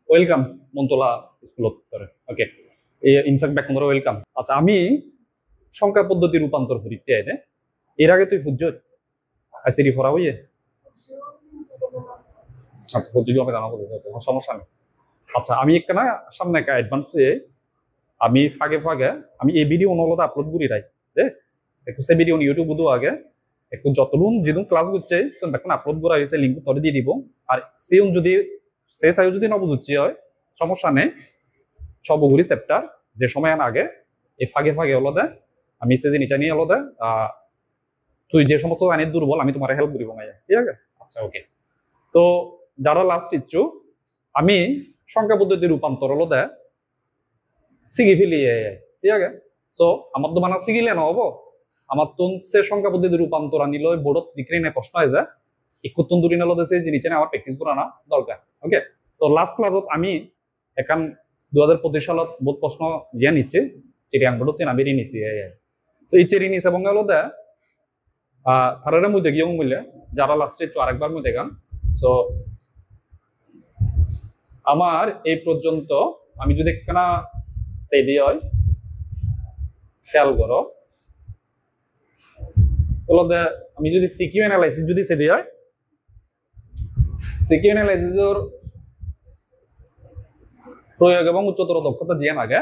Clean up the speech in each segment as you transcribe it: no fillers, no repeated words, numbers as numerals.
Welcome মন্তলা স্কুলত ওকে in fact back তোমরা welcome. আচ্ছা আমি সংখ্যা পদ্ধতি রূপান্তর করি তাইনে এর আগে তুই ফুজ্জ আইসিডি পড়া হইয়ে আচ্ছা পদ্ধতি আমাকে জানাবো তোমার সমস্যা নেই। আচ্ছা আমি একটা না সামনে একটা অ্যাডভান্স হয়ে আমি ফাগে ফাগে আমি এই ভিডিও অনুরোধ আপলোড করি রাই একটু সে ভিডিও ইউটিউব বুধু আগে একটু যতলুন যেদিন ক্লাস করছে এখন আপলোড করা হয়েছে লিঙ্ক তোরে দিয়ে দিব। আর সেম যদি সে চাই যদি না বুঝছি হয় সমস্যা নেই সবগুলি চ্যাপ্টার যে সময় আগে এই ফাগে ফাগে হলো দে আমি সে জিনিসটা নিয়ে হলো দে তুই যে সমস্ত আইনের দুর্বল আমি তোমার হেল্প করিব না ঠিক আছে। আচ্ছা ওকে তো যারা লাস্ট ইচ্ছু আমি সংখ্যা পদ্ধতি রূপান্তর হলো দে শিখি ফেলি ঠিক আছে। সো আমার তো মানা শিখিলে নহব আমার তো সে সংখ্যা পদ্ধতি রূপান্তর আনিল বোর্ডত বিক্রি প্রশ্ন হয়ে যায় একটু দূরি নালো সে জিনিসটা আমার প্র্যাকটিস করা না দরকার। ওকে তো লাস্ট ক্লাসত আমি এখান 2025 সালত বহুত প্রশ্ন জিয়া নিচ্ছে চিড়িয়াংবোর্ডত আমি নিচ্ছি তো এই চেরি নিচ্ছে এবং হলো দে তারা মধ্যে গিয়ে মিলে যারা লাস্টে আরেকবার মধ্যে গান। সো আমার এই পর্যন্ত আমি যদি একখানা সেভি হয় খেয়াল করো হলো দে আমি যদি সিকিউ অ্যানালাইসিস যদি সেভি হয় সিকিউ অ্যানালাইসিসের প্রয়োগ এবং উচ্চতর দক্ষতা জিয়ান আগে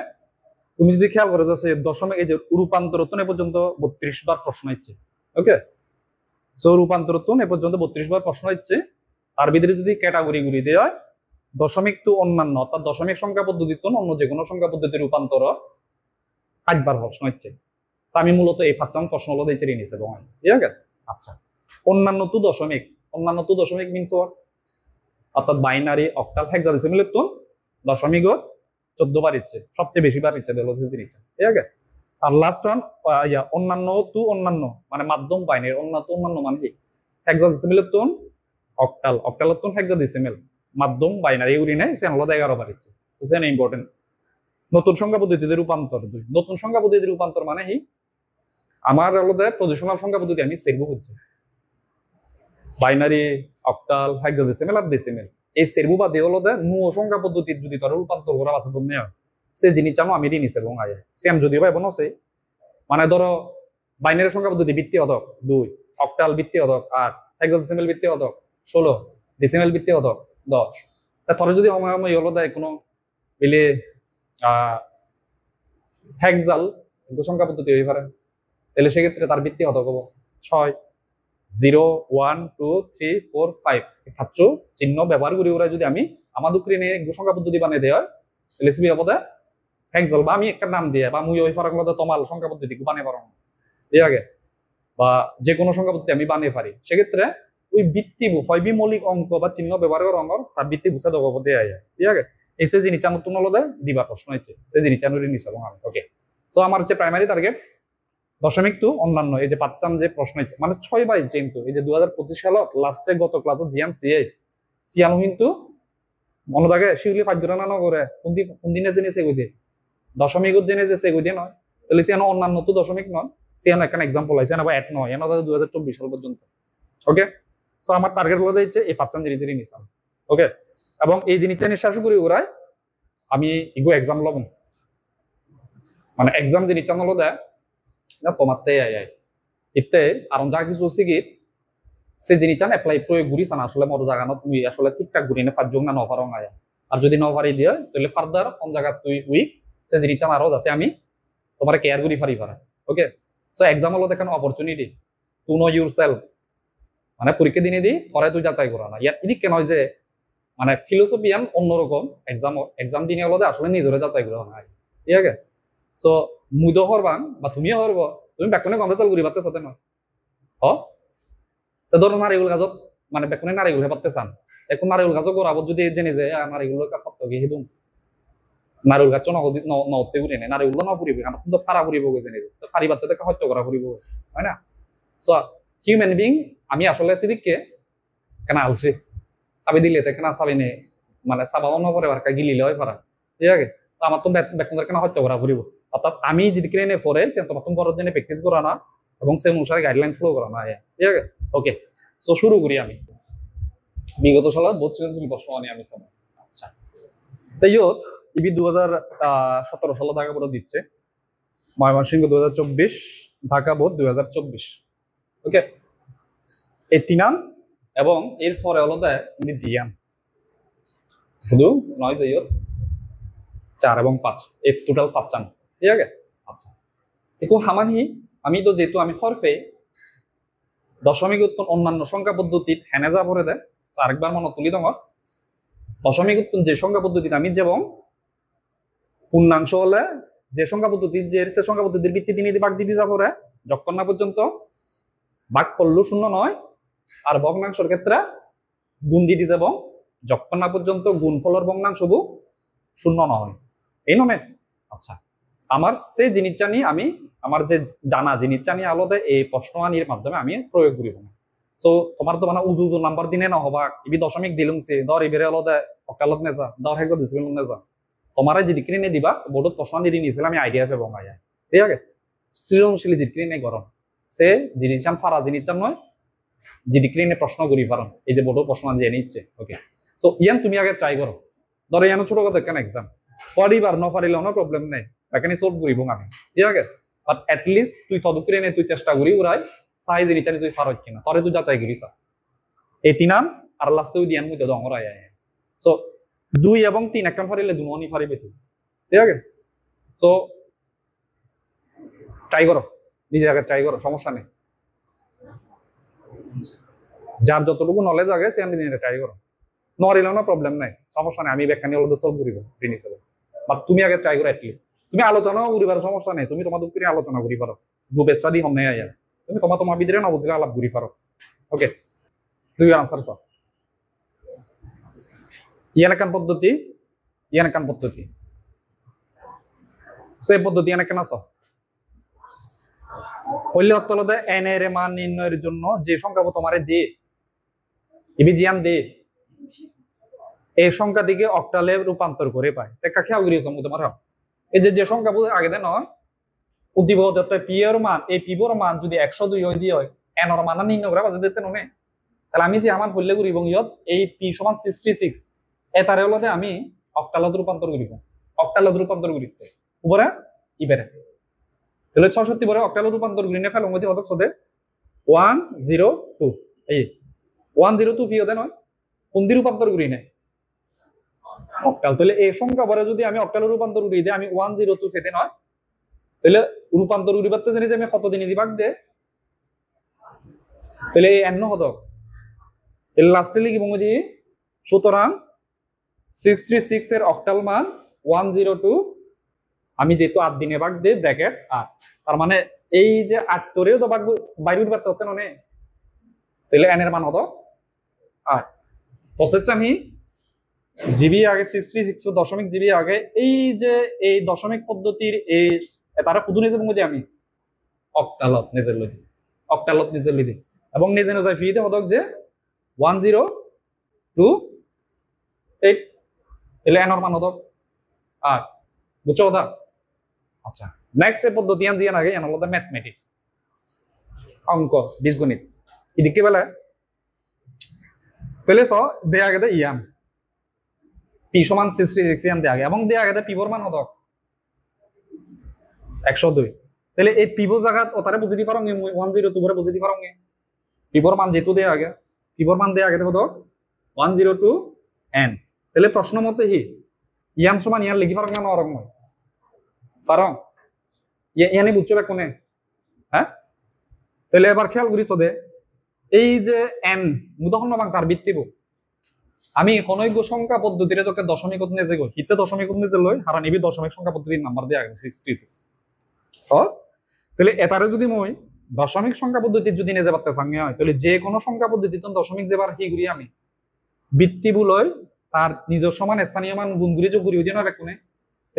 তুমি যদি খেয়াল করো যে দশমিক এই যে রূপান্তরত্বন এ পর্যন্ত 32 বার প্রশ্ন হচ্ছে। ওকে সো রূপান্তরত্বন এ পর্যন্ত 32 বার প্রশ্ন হচ্ছে। তার ভিতরে যদি ক্যাটাগরি গুলি দেওয়া হয় দশমিক তো অন্যান্য অর্থাৎ দশমিক সংখ্যা পদ্ধতির অন্য যে কোনো সংখ্যা পদ্ধতি রূপান্তর 8 বার প্রশ্ন হচ্ছে। আমি মূলত এই 5 প্রশ্ন হলো দিয়ে নিয়েছে ঠিক আছে। আচ্ছা অন্যান্য তো দশমিক মিনস অর্থাৎ বাইনারি অক্টাল হেক্সাডেসিমালের তো দশমিক 14 বার ইচ্ছে সবচেয়ে বেশি বার ইচ্ছে দিল জিনিসটা ঠিক আছে। আর লাস্ট ওয়ান অন্যান্য তো অন্যান্য মানে মাধ্যম বাইনারি অন্যান্য মানে কি হেক্সাডেসিমালের তো অক্টালের তো হেক্সাডেসিমাল মাধ্যম বাইনারি এগুলি নেই সে আলাদা 11 বার ইচ্ছে তো সেটা ইম্পর্টেন্ট। নতুন সংখ্যা পদ্ধতিতে রূপান্তর নতুন সংখ্যা পদ্ধতি রূপান্তর মানে কি আমার আলাদা পজিশনাল সংখ্যা পদ্ধতি আমি সেরবো হচ্ছে বাইনারি অক্টাল হেক্সাডেসিমাল আর ডেসিমাল এই সেরবু বা দেওয়াল নূ সংখ্যা পদ্ধতির যদি তার রূপান্তর করা আছে তুমি সে জিনিস চামো আমি নিছে এবং আয় সেম যদিও ভাই বনছে মানে ধরো বাইনারি সংখ্যা পদ্ধতি ভিত্তি অধক 2 অক্টাল ভিত্তি অধক 8 হেক্সাডেসিমাল ভিত্তি অধক 16 ডেসিমাল ভিত্তি অধক 10 তারপরে যদি সময় হলো দেয় কোনো মিলে হেক্সাল সংখ্যা পদ্ধতি হয়ে পারে তাহলে সেক্ষেত্রে তার ভিত্তি অধক হবো 6 0 1 2 3 4 5 সাতশো চিহ্ন ব্যবহার করি ওরা যদি আমি আমার দুঃখে সংখ্যা পদ্ধতি বানিয়ে দেওয়া তাহলে সিবি হবো হেক্সাল বা আমি একটা নাম দিয়ে বা মুই ওই ফারাক মধ্যে তোমার সংখ্যা পদ্ধতি বানিয়ে পারো ঠিক আছে বা যে কোনো সংখ্যা পদ্ধতি আমি বানিয়ে পারি সেক্ষেত্রে ওই ভিত্তি হয় মৌলিক অঙ্ক বা চিহ্ন ব্যবহার করার অঙ্ক তার ভিত্তি বুঝা দেবো দেওয়া যায় ঠিক আছে। এই সে জিনিস আমার তুমি হলো দিবা প্রশ্ন হচ্ছে সে জিনিস নিচ্ছে এবং আমি ওকে তো আমার হচ্ছে প্রাইমারি টার্গেট দশমিক তো অন্যান্য এই যে পাচ্ছান যে প্রশ্ন মানে 6 বার কিন্তু এই যে 2025 সালত লাস্টে গত ক্লাসত জিয়ান সিয়ানো কিন্তু মনে থাকে শিউলি ফাইজরা না করে কোন দিনে জেনেছে কই দিয়ে দশমিক জেনে যেছে কই দিয়ে নয় তাহলে সিয়ানো অন্যান্য তো দশমিক নয় সিয়ানো একটা এক্সাম্পল আছে না বা এক নয় এনা 2024 সাল পর্যন্ত। ওকে সো আমার টার্গেট হলো হচ্ছে এই পাচ্ছান জিনিস নিছাম ওকে এবং এই জিনিসটা নিয়ে শেষ করি ওরাই আমি ইগো এক্সাম লব মানে এক্সাম জিনিসটা হলো দেয় না তোমারতে ইতে আর যা কিছু সিগিট সে জিনিসটা এপ্লাই প্রয়োগ ঘুরিস না আসলে মর জায়গা তুমি আসলে ঠিকঠাক ঘুরি না ফার্জং না নফারং আয়া আর যদি নফারি দিয়ে তাহলে ফার্দার কোন জায়গা তুই উইক সে জিনিসটা আরো যাতে আমি তোমার কেয়ার করি পারি পারা। ওকে সো এক্সাম হলো দেখানো opportunity to know your self মানে পরীক্ষা দিনে দি পরে তুই যাচাই করা না ইয়ার এদিক কেন যে মানে ফিলোসফিয়ান অন্যরকম এক্সাম দিনে হলো আসলে নিজের যাচাই করা না ঠিক আছে। তো মুই তো হরবাং বা তুমিও হরব তুমি বেকনে কমপ্লেসাল করি পারতে সাথে না ধরো নারীগুলো গাছত মানে বেকনে নারীগুলো পারতে চান এখন নারীগুলো গাছও করাবো যদি জেনে যায় নারীগুলো সত্য গিয়ে হিদুম নারীগুল গাছ নতে ঘুরে নেই নারীগুলো না ফুরিবে আমার তো ফারা ফুরিব জেনে তো ফারি বার্তা দেখা হত্যা করা ফুরিব হয় না। সো হিউম্যান বিং আমি আসলে সিদিককে কেন আলছি আবি দিলে তো কেন চাবি নেই মানে চাবাও নপরে বারকা গিলিলে হয় পারা ঠিক আছে। তো আমার তো বেকনদের কেন হত্যা করা ফুরিব অর্থাৎ আমি যদি কিনে পরে সে তোমার তোমার জন্য প্র্যাকটিস করা না এবং সে অনুসারে গাইডলাইন ফলো করা না ঠিক আছে। ওকে সো শুরু করি আমি বিগত সালের বহুত সৃজনশীল প্রশ্ন আনি আমি আচ্ছা তাই ইবি 2017-16 ঢাকা বোর্ড দিচ্ছে, ময়মনসিংহ 2024, ঢাকা বোর্ড 2024। ওকে, এই তিনান এবং এরপরে হলো দিয়ান শুধু নয় যে 4 এবং 5 এই টোটাল 5 চান, ঠিক আছে। আচ্ছা একটু হামানি আমি তো যেহেতু আমি হরফে দশমিক উত্তম অন্যান্য সংখ্যা পদ্ধতিত হেনে যা পড়ে দেয় আরেকবার মনে তুলি তোমার দশমিক উত্তম যে সংখ্যা পদ্ধতিতে আমি যেমন পূর্ণাংশ হলে যে সংখ্যা পদ্ধতির যে সংখ্যা পদ্ধতির ভিত্তিতে নিতে ভাগ দিতে যাবো রে যখন না পর্যন্ত ভাগ করলেও শূন্য নয়, আর ভগ্নাংশের ক্ষেত্রে গুণ দিতে যাব যখন না পর্যন্ত গুণফলের ভগ্নাংশ শূন্য নয়, এই নয়। আচ্ছা আমার সে জিনিসটা নিয়ে আমি আমার যে জানা জিনিসটা নিয়ে আলাদা এই প্রশ্ন আনির মাধ্যমে আমি প্রয়োগ করিব না। তো তোমার তো মানে উজু নাম্বার দিনে না হবা ইবি দশমিক দিলুম সে ধর এবারে আলাদা অকালত নেজা ধর হেগ দিছিল নেজা তোমারে যে দিকরিনে দিবা বোর্ডত প্রশ্ন দিয়ে নিয়েছিল আমি আইডিয়া পেব গায়া, ঠিক আছে। সৃজনশীল দিকরিনে গরম সে জিনিসটান ফারা জিনিসটান নয় যে দিকরিনে প্রশ্ন করি পারন এই যে বোর্ডত প্রশ্ন দিয়ে নিচ্ছে। ওকে, তো ইয়ান তুমি আগে ট্রাই করো, ধরো ইয়ানো ছোট কথা কেন এক্সাম পরিবার ন পারিলে কোনো প্রবলেম নাই, এখানে সলভ করিব আমি, ঠিক আছে। বাট এটলিস্ট তুই তদুকরিনে তুই চেষ্টা করি উড়াই সাইজ জিনিসটা তুই ফারত কিনা তরে তুই যাচাই করিস এই তিনান আর লাস্টে ওই দিয়ান মধ্যে দঙ্গরাই আয়। সো 2 এবং 3 একটা ফারিলে দুনি ফারিবে তুই, ঠিক আছে। সো ট্রাই করো, নিজে আগে ট্রাই করো, সমস্যা নেই। যার যতটুকু নলেজ আগে সে আমি ট্রাই করো, নরিলেও না প্রবলেম নাই, সমস্যা নেই। আমি ব্যাখ্যানি হলো সলভ করিব প্রিন্সিপাল, বাট তুমি আগে ট্রাই করো। এটলিস্ট তুমি আলোচনাও করিবার সমস্যা নেই, তুমি তোমার দুঃখের আলোচনা করি পারো, গ্রুপ স্টাডি হম নাই আয়া তুমি তোমার ভিতরে না বুঝলে আলাপ করি পারো। ওকে, দুই আনসার সব ইয়ানকান পদ্ধতি ইয়ানকান পদ্ধতি সেই পদ্ধতি ইয়ানকান আস পল্লী অত্তলতে এন এর মান নির্ণয়ের জন্য যে সংখ্যা তোমারে দে ইবি জিয়ান দে এই সংখ্যাটিকে অক্টালে রূপান্তর করে পায়। একটা খেয়াল করিয়েছ তোমার এই যে সংখ্যা আগে দেন নয় উদ্দীপক পি এর মান এই পিবর মান যদি 102 হয় দিয়ে হয় এন এর মান নির্ণয় করে বাজে দিতে নে, তাহলে আমি যে আমার পল্লী করি এবং ইয়ত এই পি সমান 66 এটারে হলতে আমি অক্টালত রূপান্তর করিব, অক্টালত রূপান্তর করি উপরে ইবেরে তাহলে 66 পরে অক্টালত রূপান্তর করি নে ফেলো মধ্যে হতক সদে 102 এই 102 ফি হতে নয় কোন দি রূপান্তর করি না অক্টাল, তাহলে এই সংখ্যা পরে যদি আমি অক্টাল রূপান্তর করি দিই আমি 102 ফেতে নয়, তাহলে রূপান্তর করি পারতে জানি যে আমি কত দিনে দিবাক দে তাহলে এই এন হতক তাহলে লাস্টে লিখি বঙ্গজি সুতরাং 636 এর অক্টাল মান 102 আমি যেহেতু 8 দিনে ভাগ দে ব্র্যাকেট 8 তার মানে এই যে 8 তোরেও তো ভাগ বাইরে উঠতে হতে না তাহলে এন এর মান হতো 8 প্রসেস আমি জিবি আগে 66 দশমিক জিবি আগে এই যে এই দশমিক পদ্ধতির এই তারা শুধু নিজে বঙ্গজি আমি অক্টালত নিজের লই অক্টালত নিজের লই এবং নিজে নিজে ফিতে হতক যে 1028 তাহলে এন এর মান হতক 8 বুঝছো কথা। আচ্ছা নেক্সট পদ্ধতি আন দিয়ে আগে এন হলো ম্যাথমেটিক্স অঙ্ক বীজগণিত এদিকে বেলা তাহলে স দে আগে ইয়াম পি সমান 66 ইয়ান দে আগে এবং দে আগে পিবর মান হতক 102 তাহলে এই পিবর জায়গা ওতারে বুঝি দি পারং 102 পরে বুঝি দি পারং পিবর মান যেহেতু দে আগে পিবর মান দে আগে হতক 102 এন তাহলে প্রশ্ন মতে হি ইয়ান সমান ইয়ান লিখি পারং না নরং পারং ইয়ানি বুঝছো কোনে হ্যাঁ। তাহলে এবার খেয়াল করি সদে এই যে এন উদাহরণ বাং তার ভিত্তিব আমি অনৈক্য সংখ্যা পদ্ধতিরে তোকে দশমিক নিজে গই হিতে দশমিক নিজে লই হারা নিবি দশমিক সংখ্যা পদ্ধতির নাম্বার দিয়ে আগে 66 তাহলে এটারে যদি মই দশমিক সংখ্যা পদ্ধতির যদি নিজে পারতে সাঙ্গে হয় তাহলে যে কোনো সংখ্যা পদ্ধতিতে দশমিক যেবার হি ঘুরি আমি বৃত্তিবু লই তার নিজের সমান স্থানীয় মান গুণ ঘুরি যোগ ঘুরি ওই দিন কোনে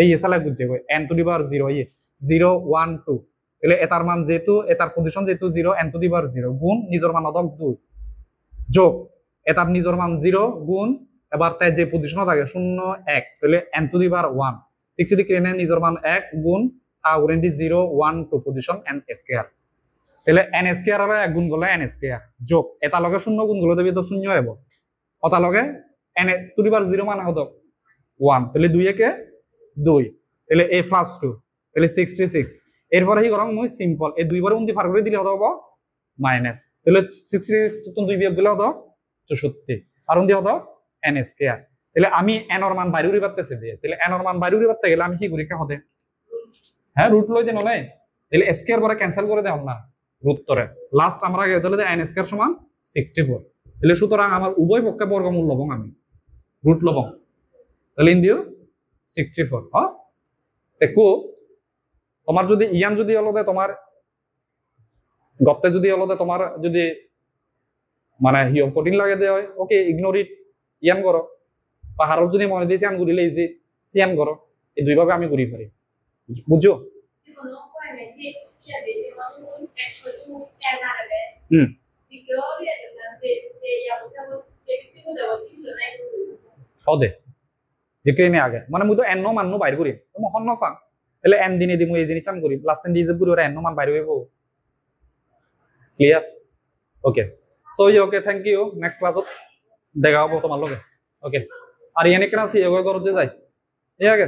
এই এসালা বুঝছে কই n টু দি পাওয়ার 0 ইয়ে 0 1 2 তাহলে এটার মান যেহেতু এটার পজিশন যেহেতু 0 n টু দি পাওয়ার 0 গুণ নিজের মান হতক 2 যোগ এটার নিজের মান 0 গুণ এবার তাই যে পজিশনে থাকে 0 1 তাহলে n টু দি পাওয়ার 1 ঠিক সেদিকে এনে নিজের মান 1 গুণ আর এন্ড 0 1 2 পজিশন n স্কয়ার তাহলে n স্কয়ার আর 1 গুণ করলে n স্কয়ার যোগ এটা লগে 0 গুণ করলে দেবে তো 0 হবে ওটা লগে n টু দি পাওয়ার 0 মান হতো 1 তাহলে 2 একে 2 তাহলে a প্লাস 2 তাহলে 66 এরপরে কি করং মই সিম্পল এই দুইবার উন্দি ফার করে দিলে হতো হবো মাইনাস তাহলে 66 তো 2 বিয়োগ দিলে হতো 64 আর উন্দি হতো n স্কয়ার তাহলে আমি n এর মান বাইরে উড়ি পারতেছি দিয়ে তাহলে n এর মান বাইরে উড়ি পারতে গেলে আমি কি করি কা হতে হ্যাঁ রুট লই দেন নাই তাহলে স্কয়ার পরে ক্যান্সেল করে দাও না রুট ধরে লাস্ট আমরা আগে তাহলে n স্কয়ার সমান 64 তাহলে সুতরাং আমার উভয় পক্ষে বর্গমূল লবং আমি রুট লবং তাহলে ইন দিও 64 হ্যাঁ দেখো তোমার যদি ইয়ান যদি হলো তোমার গপ্তে যদি হলো তোমার যদি মানে হিও কঠিন লাগে দেয় হয় ওকে ইগনোর ইট ইয়ান করো পাহাড় যদি মনে দিয়েছি আন ঘুরিলে ইজি ইয়ান করো এই দুইভাবে আমি ঘুরি পারি বুঝছো হদে যে কে আগে মানে মুই তো এন মাননো বাইর করি তো মহন ন পাং তাহলে এন দিনে দিমু এই জিনিস কাম করি লাস্ট এন্ড ডিজে পুরো এন মান বাইর হইব clear okay so okay thank you next ক্লাসত দেখা হবো তোমার লগে ওকে আর ইয়ানে ক্লাস ইয়ে করে যাই এই আগে